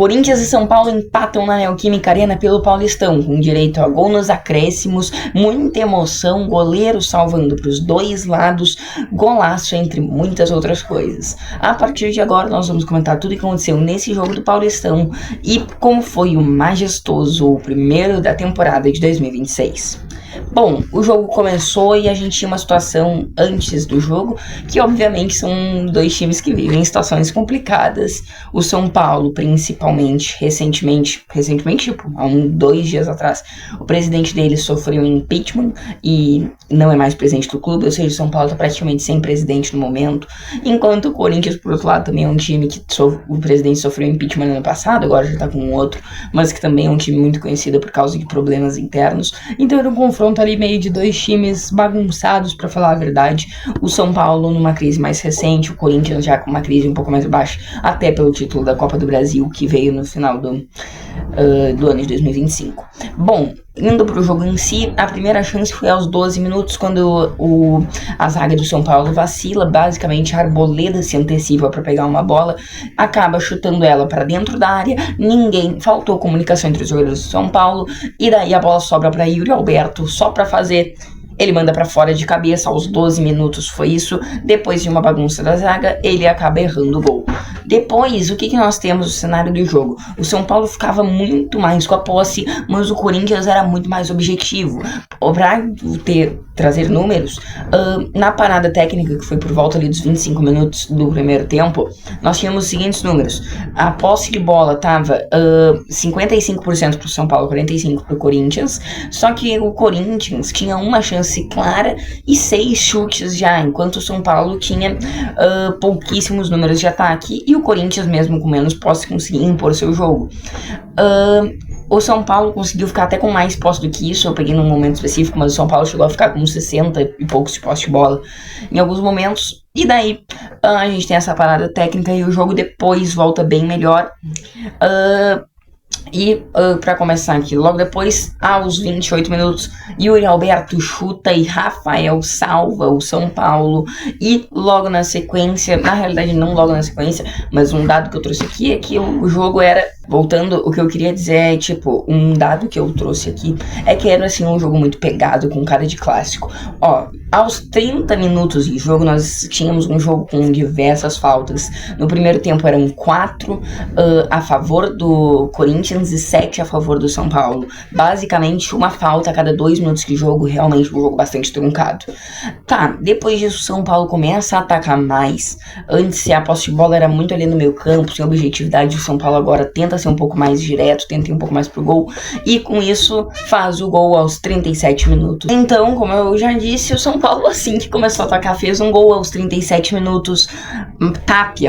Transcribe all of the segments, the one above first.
Corinthians e São Paulo empatam na Neoquímica Arena pelo Paulistão, com direito a gol nos acréscimos, muita emoção, goleiro salvando para os dois lados, golaço entre muitas outras coisas. A partir de agora nós vamos comentar tudo o que aconteceu nesse jogo do Paulistão e como foi o majestoso, o primeiro da temporada de 2026. Bom, o jogo começou e a gente tinha uma situação antes do jogo, que obviamente são dois times que vivem situações complicadas. O São Paulo, principalmente, recentemente, tipo, há 2 dias atrás, o presidente dele sofreu impeachment e não é mais presidente do clube, ou seja, o São Paulo está praticamente sem presidente no momento, enquanto o Corinthians, por outro lado, também é um time que o presidente sofreu impeachment no ano passado, agora já está com um outro, mas que também é um time muito conhecido por causa de problemas internos. Então era um confronto ali meio de dois times bagunçados, pra falar a verdade. O São Paulo numa crise mais recente, o Corinthians já com uma crise um pouco mais baixa, até pelo título da Copa do Brasil que veio no final do ano de 2025. Bom, indo pro jogo em si, a primeira chance foi aos 12 minutos, quando a zaga do São Paulo vacila, basicamente a Arboleda se antecipa para pegar uma bola, acaba chutando ela para dentro da área, faltou comunicação entre os jogadores do São Paulo, e daí a bola sobra para Yuri Alberto, só para fazer... Ele manda pra fora de cabeça, aos 12 minutos foi isso. Depois de uma bagunça da zaga, ele acaba errando o gol. Depois, o que nós temos no cenário do jogo? O São Paulo ficava muito mais com a posse, mas o Corinthians era muito mais objetivo. Pra trazer números, na parada técnica, que foi por volta ali dos 25 minutos do primeiro tempo, nós tínhamos os seguintes números. A posse de bola tava 55% pro São Paulo, 45% pro Corinthians, só que o Corinthians tinha uma chance clara e 6 chutes já, enquanto o São Paulo tinha pouquíssimos números de ataque e o Corinthians, mesmo com menos posse, conseguia impor seu jogo. O São Paulo conseguiu ficar até com mais posse do que isso, eu peguei num momento específico, mas o São Paulo chegou a ficar com 60 e poucos de posse de bola em alguns momentos. E daí a gente tem essa parada técnica e o jogo depois volta bem melhor. Pra começar aqui, logo depois, aos 28 minutos, Yuri Alberto chuta e Rafael salva o São Paulo. E logo na sequência, na realidade não logo na sequência, mas um dado que eu trouxe aqui é que o jogo era... Voltando, o que eu queria dizer é, um dado que eu trouxe aqui é que era, assim, um jogo muito pegado, com cara de clássico. Aos 30 minutos de jogo, nós tínhamos um jogo com diversas faltas. No primeiro tempo eram 4 a favor do Corinthians e 7 a favor do São Paulo. Basicamente, uma falta a cada 2 minutos de jogo, realmente um jogo bastante truncado. Depois disso, o São Paulo começa a atacar mais. Antes, a posse de bola era muito ali no meio campo, sem objetividade. O São Paulo agora tenta ser um pouco mais direto, tenta ir um pouco mais pro gol, e com isso faz o gol aos 37 minutos. Então, como eu já disse, o São Paulo, assim que começou a atacar, fez um gol aos 37 minutos.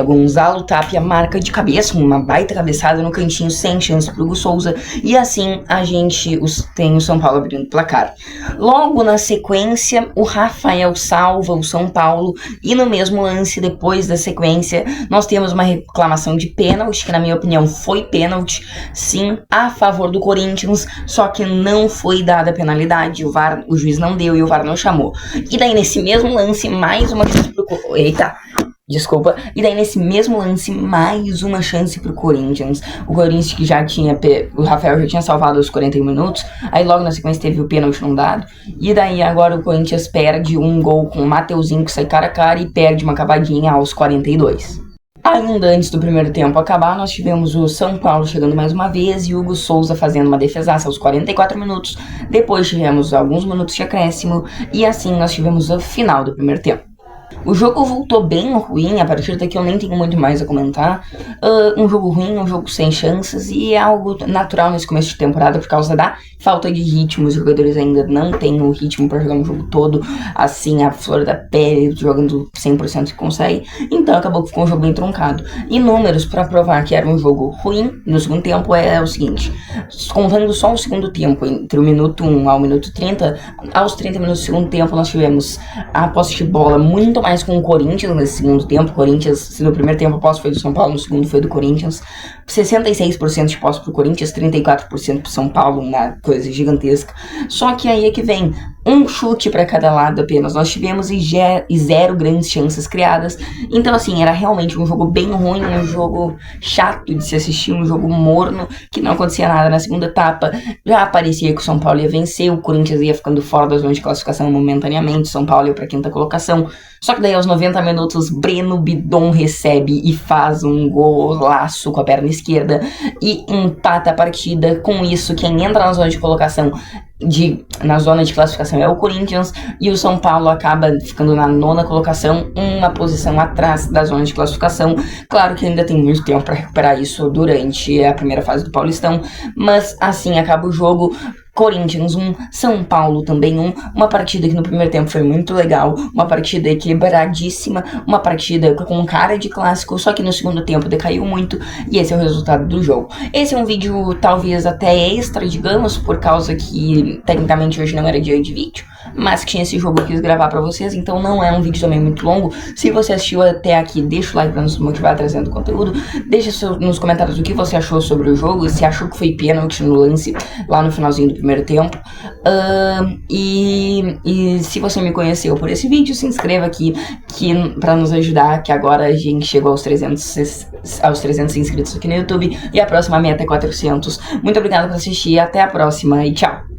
Gonzalo Tapia marca de cabeça, uma baita cabeçada no cantinho, sem chance pro Hugo Souza, e assim a gente tem o São Paulo abrindo o placar. Logo na sequência, o Rafael salva o São Paulo, e no mesmo lance, depois da sequência, nós temos uma reclamação de pênalti, que na minha opinião foi pênalti, sim, a favor do Corinthians, só que não foi dada a penalidade, o juiz não deu e o VAR não chamou. E daí nesse mesmo lance, mais uma chance pro... E daí nesse mesmo lance, mais uma chance pro Corinthians. O Corinthians que já tinha... O Rafael já tinha salvado aos 41 minutos. Aí logo na sequência teve o pênalti não dado. E daí agora o Corinthians perde um gol com o Mateuzinho que sai cara a cara e perde uma cavadinha aos 42. Ainda antes do primeiro tempo acabar, nós tivemos o São Paulo chegando mais uma vez e o Hugo Souza fazendo uma defesaça aos 44 minutos. Depois tivemos alguns minutos de acréscimo e assim nós tivemos o final do primeiro tempo. O jogo voltou bem ruim, a partir daqui eu nem tenho muito mais a comentar. Um jogo ruim, um jogo sem chances, e é algo natural nesse começo de temporada por causa da falta de ritmo. Os jogadores ainda não têm o ritmo para jogar um jogo todo, assim, a flor da pele, jogando 100% que consegue. Então acabou que ficou um jogo bem truncado. E números para provar que era um jogo ruim no segundo tempo é o seguinte: contando só o segundo tempo, entre o minuto 1 ao minuto 30, aos 30 minutos do segundo tempo nós tivemos a posse de bola muito mais com o Corinthians nesse segundo tempo. Corinthians, se no primeiro tempo a posse foi do São Paulo, no segundo foi do Corinthians. 66% de posse pro Corinthians, 34% pro São Paulo, uma coisa gigantesca. Só que aí é que vem um chute para cada lado apenas. Nós tivemos e 0 grandes chances criadas. Então, assim, era realmente um jogo bem ruim, um jogo chato de se assistir, um jogo morno, que não acontecia nada na segunda etapa. Já parecia que o São Paulo ia vencer, o Corinthians ia ficando fora da zona de classificação momentaneamente, São Paulo ia pra 5ª colocação. Só que daí aos 90 minutos, Breno Bidon recebe e faz um golaço com a perna esquerda e empata a partida. Com isso, quem entra na zona de colocação, na zona de classificação é o Corinthians, e o São Paulo acaba ficando na 9ª colocação, uma posição atrás da zona de classificação. Claro que ainda tem muito tempo para recuperar isso durante a primeira fase do Paulistão, mas assim acaba o jogo. Corinthians 1, São Paulo também 1, uma partida que no primeiro tempo foi muito legal, uma partida equilibradíssima, uma partida com cara de clássico, só que no segundo tempo decaiu muito, e esse é o resultado do jogo. Esse é um vídeo talvez até extra, digamos, por causa que tecnicamente hoje não era dia de vídeo, mas tinha esse jogo que eu quis gravar pra vocês, então não é um vídeo também muito longo. Se você assistiu até aqui, deixa o like pra nos motivar trazendo conteúdo, deixa nos comentários o que você achou sobre o jogo, se achou que foi pênalti no lance lá no finalzinho do primeiro tempo. E se você me conheceu por esse vídeo, se inscreva aqui pra nos ajudar, que agora a gente chegou aos 300 inscritos aqui no YouTube, e a próxima meta é 400. Muito obrigada por assistir, até a próxima e tchau!